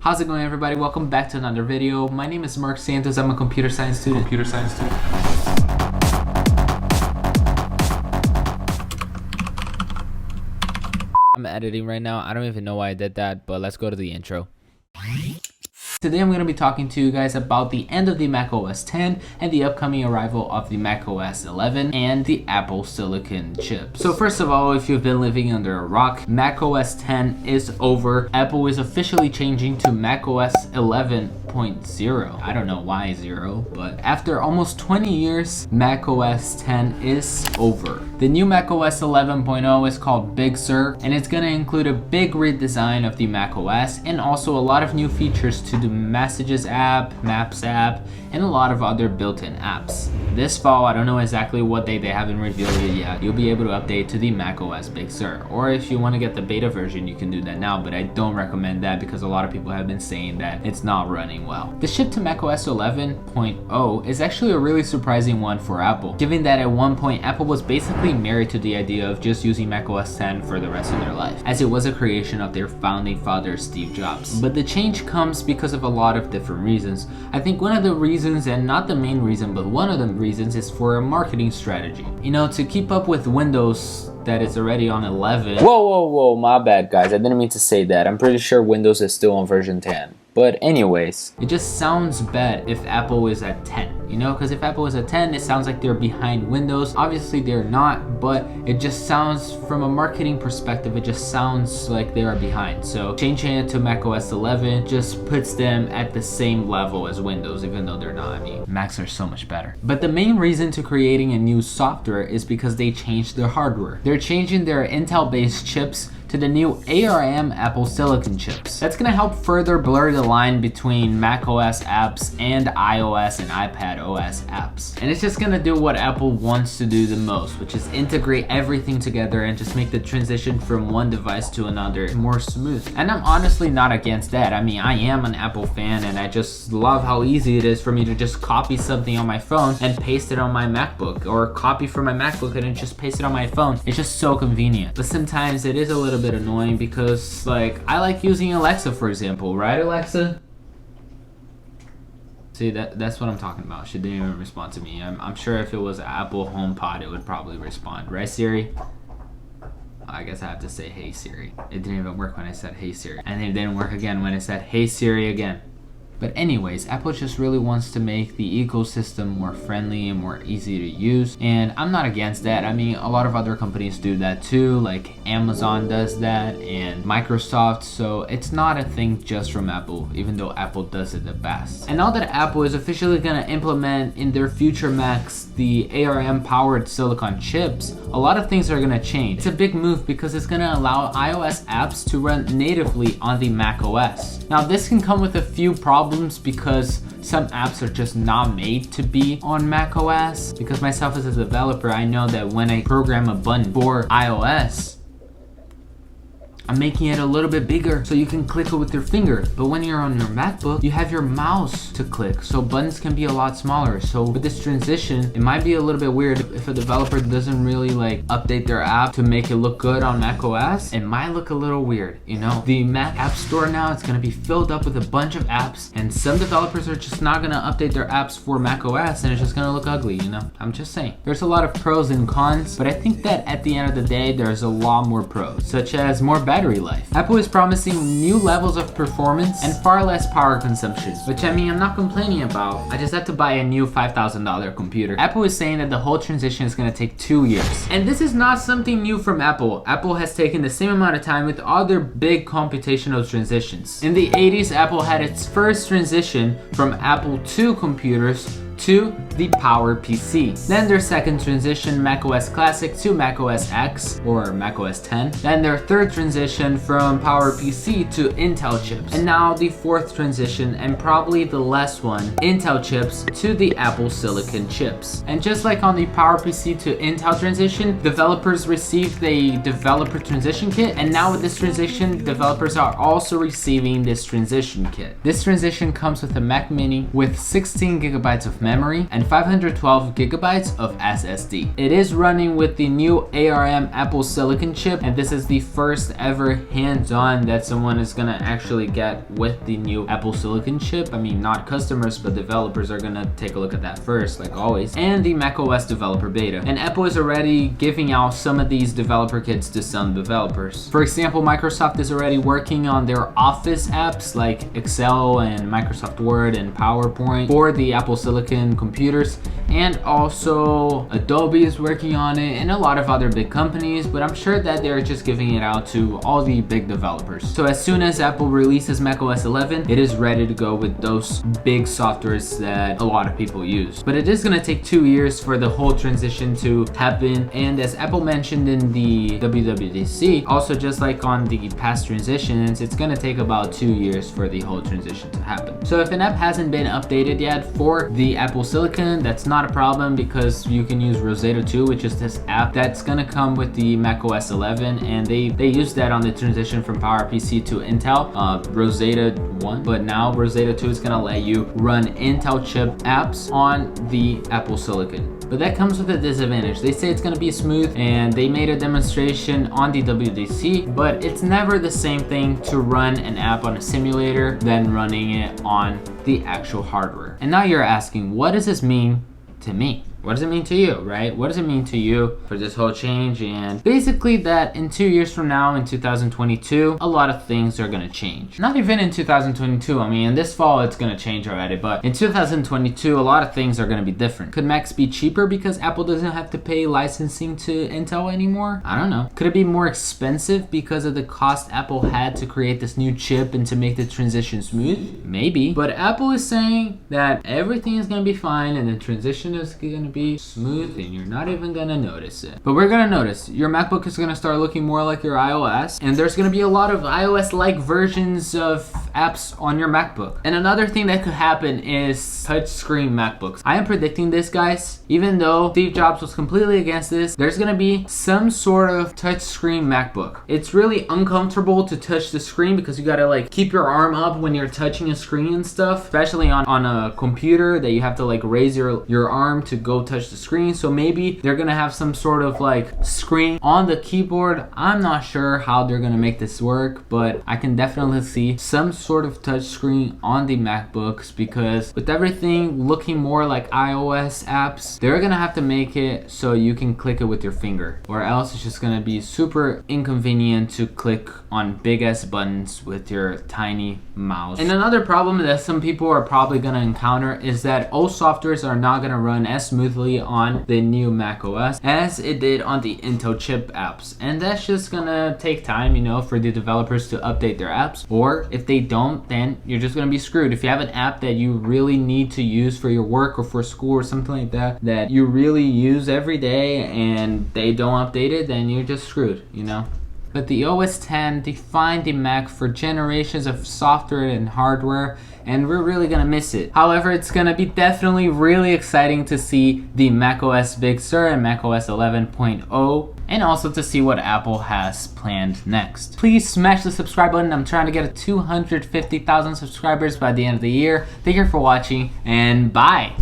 How's it going, everybody? Welcome back to another video. My name is Santos. I'm a computer science student. I'm editing right now. I don't even know why I did that, but let's go to the intro. Today I'm going to be talking to you guys about the end of the macOS 10 and the upcoming arrival of the macOS 11 and the Apple Silicon chips. So first of all, if you've been living under a rock, macOS 10 is over. Apple is officially changing to macOS 11.0. I don't know why 0, but after almost 20 years, macOS 10 is over. The new macOS 11.0 is called Big Sur, and it's going to include a big redesign of the macOS and also a lot of new features to the Messages app, Maps app, and a lot of other built-in apps. This fall, I don't know exactly what day, they haven't revealed it yet, you'll be able to update to the macOS Big Sur. Or if you want to get the beta version, you can do that now, but I don't recommend that because a lot of people have been saying that it's not running well. The shift to macOS 11.0 is actually a really surprising one for Apple, given that at one point Apple was basically married to the idea of just using macOS 10 for the rest of their life, as it was a creation of their founding father Steve Jobs. But the change comes because of a lot of different reasons. I think one of the reasons, and not the main reason, but one of the reasons, is for a marketing strategy. You know, to keep up with Windows that is already on 11. Whoa, my bad, guys. I didn't mean to say that. I'm pretty sure Windows is still on version 10. But anyways, it just sounds bad if Apple is at 10, you know, because if Apple is at 10, it sounds like they're behind Windows. Obviously they're not, but it just sounds, from a marketing perspective, it just sounds like they are behind. So changing it to macOS 11 just puts them at the same level as Windows, even though they're not. I mean, Macs are so much better. But the main reason to creating a new software is because they changed their hardware. They're changing their Intel-based chips to the new ARM Apple Silicon chips. That's gonna help further blur the line between macOS apps and iOS and iPadOS apps. And it's just gonna do what Apple wants to do the most, which is integrate everything together and just make the transition from one device to another more smooth. And I'm honestly not against that. I mean, I am an Apple fan and I just love how easy it is for me to just copy something on my phone and paste it on my MacBook, or copy from my MacBook and then just paste it on my phone. It's just so convenient. But sometimes it is a little bit annoying because, like, I like using Alexa, for example, right, Alexa? See, that's what I'm talking about. She didn't even respond to me. I'm sure if it was an Apple HomePod, it would probably respond, right, Siri? I guess I have to say, hey Siri. It didn't even work when I said hey Siri, and it didn't work again when I said hey Siri again. But anyways, Apple just really wants to make the ecosystem more friendly and more easy to use, and I'm not against that. I mean, a lot of other companies do that too, like Amazon does that and Microsoft, so it's not a thing just from Apple, even though Apple does it the best. And now that Apple is officially gonna implement in their future Macs the ARM powered silicon chips, a lot of things are gonna change. It's a big move because it's gonna allow iOS apps to run natively on the macOS. Now this can come with a few problems because some apps are just not made to be on macOS. Because myself as a developer, I know that when I program a button for iOS, I'm making it a little bit bigger so you can click it with your finger. But when you're on your MacBook, you have your mouse to click, so buttons can be a lot smaller. So with this transition, it might be a little bit weird if a developer doesn't really like update their app to make it look good on macOS. It might look a little weird, you know? The Mac App Store now, it's gonna be filled up with a bunch of apps, and some developers are just not gonna update their apps for macOS, and it's just gonna look ugly, you know? I'm just saying. There's a lot of pros and cons, but I think that at the end of the day, there's a lot more pros, such as more battery life. Apple is promising new levels of performance and far less power consumption, which, I mean, I'm not complaining about. I just have to buy a new $5,000 computer. Apple is saying that the whole transition is gonna take 2 years. And this is not something new from Apple. Apple has taken the same amount of time with other big computational transitions. In the 80s, Apple had its first transition from Apple II computers to the Power PC. Then their second transition, macOS Classic to macOS X or macOS 10. Then their third transition from Power PC to Intel chips. And now the fourth transition, and probably the last one, Intel chips to the Apple Silicon chips. And just like on the Power PC to Intel transition, developers received the developer transition kit, and now with this transition, developers are also receiving this transition kit. This transition comes with a Mac Mini with 16 gigabytes of memory, memory and 512 gigabytes of SSD. It is running with the new ARM Apple Silicon chip, and this is the first ever hands-on that someone is gonna actually get with the new Apple Silicon chip. I mean, not customers, but developers are gonna take a look at that first, like always. And the macOS developer beta. And Apple is already giving out some of these developer kits to some developers. For example, Microsoft is already working on their Office apps like Excel and Microsoft Word and PowerPoint for the Apple Silicon computers, and also Adobe is working on it and a lot of other big companies, but I'm sure that they're just giving it out to all the big developers. So as soon as Apple releases macOS 11, it is ready to go with those big softwares that a lot of people use. But it is going to take 2 years for the whole transition to happen, and as Apple mentioned in the WWDC, also just like on the past transitions, it's going to take about 2 years for the whole transition to happen. So if an app hasn't been updated yet for the Apple Silicon, that's not a problem because you can use Rosetta 2, which is this app that's going to come with the macOS 11, and they used that on the transition from PowerPC to Intel, Rosetta 1, but now Rosetta 2 is going to let you run Intel chip apps on the Apple Silicon. But that comes with a disadvantage. They say it's going to be smooth, and they made a demonstration on the WWDC, but it's never the same thing to run an app on a simulator than running it on the actual hardware. And now you're asking, what does this mean to me? What does it mean to you, right? What does it mean to you for this whole change? And basically that in 2 years from now, in 2022, a lot of things are gonna change. Not even in 2022, I mean, this fall it's gonna change already, but in 2022, a lot of things are gonna be different. Could Macs be cheaper because Apple doesn't have to pay licensing to Intel anymore? I don't know. Could it be more expensive because of the cost Apple had to create this new chip and to make the transition smooth? Maybe. But Apple is saying that everything is gonna be fine and the transition is gonna be smooth and you're not even gonna notice it. But we're gonna notice. Your MacBook is gonna start looking more like your iOS, and there's gonna be a lot of iOS-like versions of apps on your MacBook. And another thing that could happen is touchscreen MacBooks. I am predicting this, guys. Even though Steve Jobs was completely against this, there's gonna be some sort of touchscreen MacBook. It's really uncomfortable to touch the screen because you gotta like keep your arm up when you're touching a screen and stuff, especially on a computer that you have to like raise your arm to go touch the screen. So maybe they're gonna have some sort of like screen on the keyboard. I'm not sure how they're gonna make this work, but I can definitely see some sort of touch screen on the MacBooks, because with everything looking more like iOS apps, they're gonna have to make it so you can click it with your finger, or else it's just gonna be super inconvenient to click on big ass buttons with your tiny mouse. And another problem that some people are probably gonna encounter is that old softwares are not gonna run as smoothly on the new macOS as it did on the Intel chip apps, and that's just gonna take time, you know, for the developers to update their apps. Or if they don't, then you're just gonna be screwed. If you have an app that you really need to use for your work or for school or something like that you really use every day, and they don't update it, then you're just screwed, you know. But the OS X defined the Mac for generations of software and hardware, and we're really gonna miss it. However, it's gonna be definitely really exciting to see the macOS Big Sur and macOS 11.0, and also to see what Apple has planned next. Please smash the subscribe button. I'm trying to get to 250,000 subscribers by the end of the year. Thank you for watching, and bye.